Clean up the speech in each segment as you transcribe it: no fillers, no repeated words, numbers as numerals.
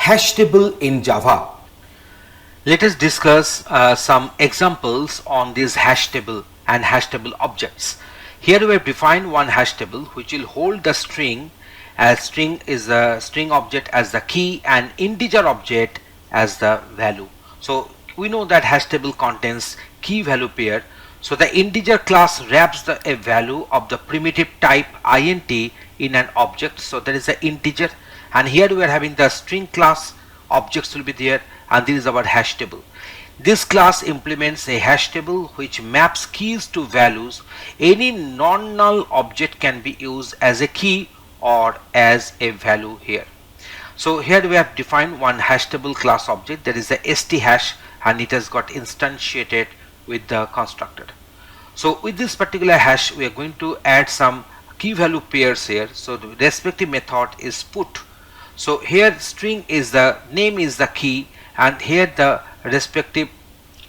Hashtable in Java. Let us discuss some examples on these hashtable and hashtable objects. Here we have defined one hashtable which will hold the string, as string is a string object as the key and integer object as the value. So we know that hashtable contains key value pair. So the integer class wraps a value of the primitive type int in an object. So there is an integer, and here we are having the string class. Objects will be there, and this is our hashtable. This class implements a hashtable which maps keys to values. Any non-null object can be used as a key or as a value here. So here we have defined one hashtable class object, that is a st hash, and it has got instantiated with the constructor. So with this particular hash we are going to add some key value pairs here. So the respective method is put. So here string is the name is the key, and here the respective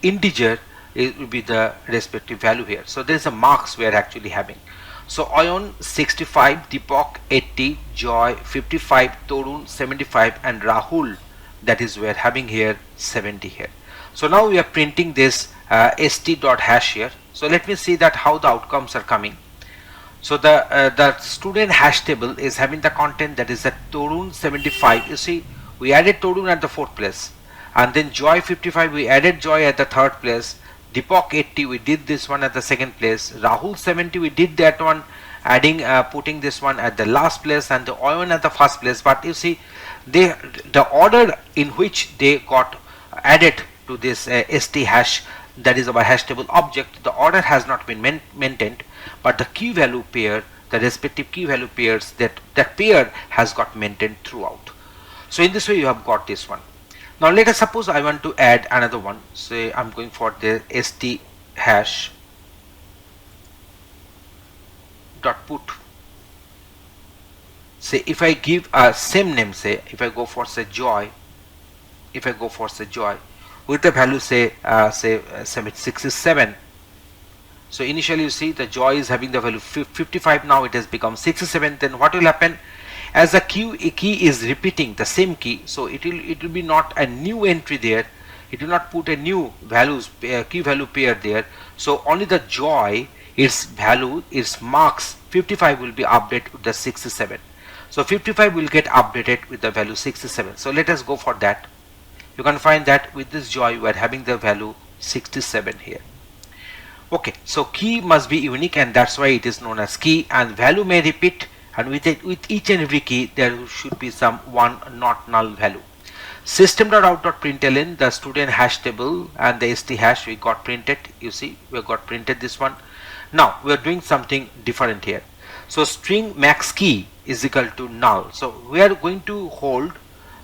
integer will be the respective value here. So there is a marks we are actually having. So Ayon 65, Deepak 80, Joy 55, Torun 75, and Rahul, that is we are having here 70 here. So now we are printing this st.hash here. So let me see that how the outcomes are coming. So the student hash table is having the content, that is the Torun 75. You see, we added Torun at the 4th place, and then Joy 55 we added Joy at the 3rd place. Deepak 80 we did this one at the 2nd place. Rahul 70 we did that one, adding putting this one at the last place, and the Oyon at the 1st place. But you see, the order in which they got added to this st hash, that is our hash table object, the order has not been maintained, but the key value pair, the respective key value pairs, that pair has got maintained throughout. So in this way you have got this one. Now let us suppose I want to add another one. Say I'm going for the st hash dot put. Say if I give a same name, say if I go for say Joy, with the value say 67. So initially you see the Joy is having the value 55, now it has become 67. Then what will happen? As the key is repeating the same key, so it will be not a new entry there. It will not put a new key value pair there. So only the Joy, its value, its marks 55 will be updated with the 67. So 55 will get updated with the value 67. So let us go for that. You can find that with this Joy we are having the value 67 here. Okay, so key must be unique, and that's why it is known as key, and value may repeat, and with each and every key there should be some one not null value. System.out.println, the student hash table and the st hash we got printed. You see, we got printed this one. Now we are doing something different here. So string max key is equal to null. So we are going to hold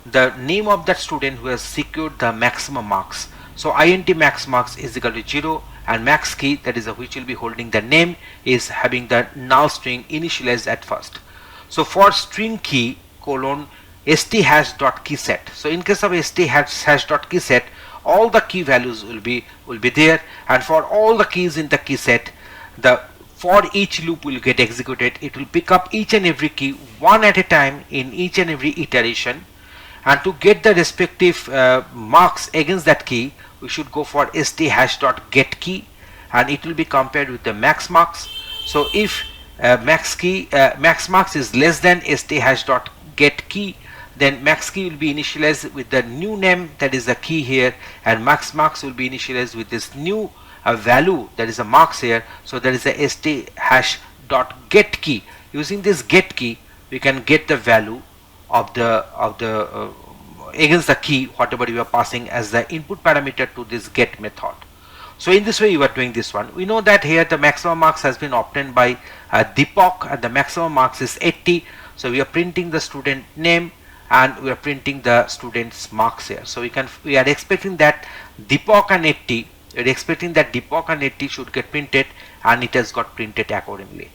the name of that student who has secured the maximum marks. So int max marks is equal to 0, and max key, that is which will be holding the name, is having the null string initialized at first. So for string key colon st hash dot key set. So in case of st hash dot key set, all the key values will be there, and for all the keys in the key set, the for each loop will get executed. It will pick up each and every key one at a time in each and every iteration, and to get the respective marks against that key, we should go for st hash dot get key, and it will be compared with the max marks. So if max marks is less than st hash dot get key, then max key will be initialized with the new name, that is the key here, and max marks will be initialized with this new value, that is a marks here. So there is a st hash dot get key. Using this get key we can get the value of the against the key whatever you are passing as the input parameter to this get method. So in this way you are doing this one. We know that here the maximum marks has been obtained by Deepak, and the maximum marks is 80. So we are printing the student name and we are printing the student's marks here. So we are expecting that Deepak and 80, we are expecting that Deepak and 80 should get printed, and it has got printed accordingly.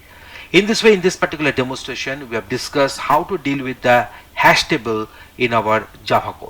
In this way, in this particular demonstration, we have discussed how to deal with the hash table in our Java code.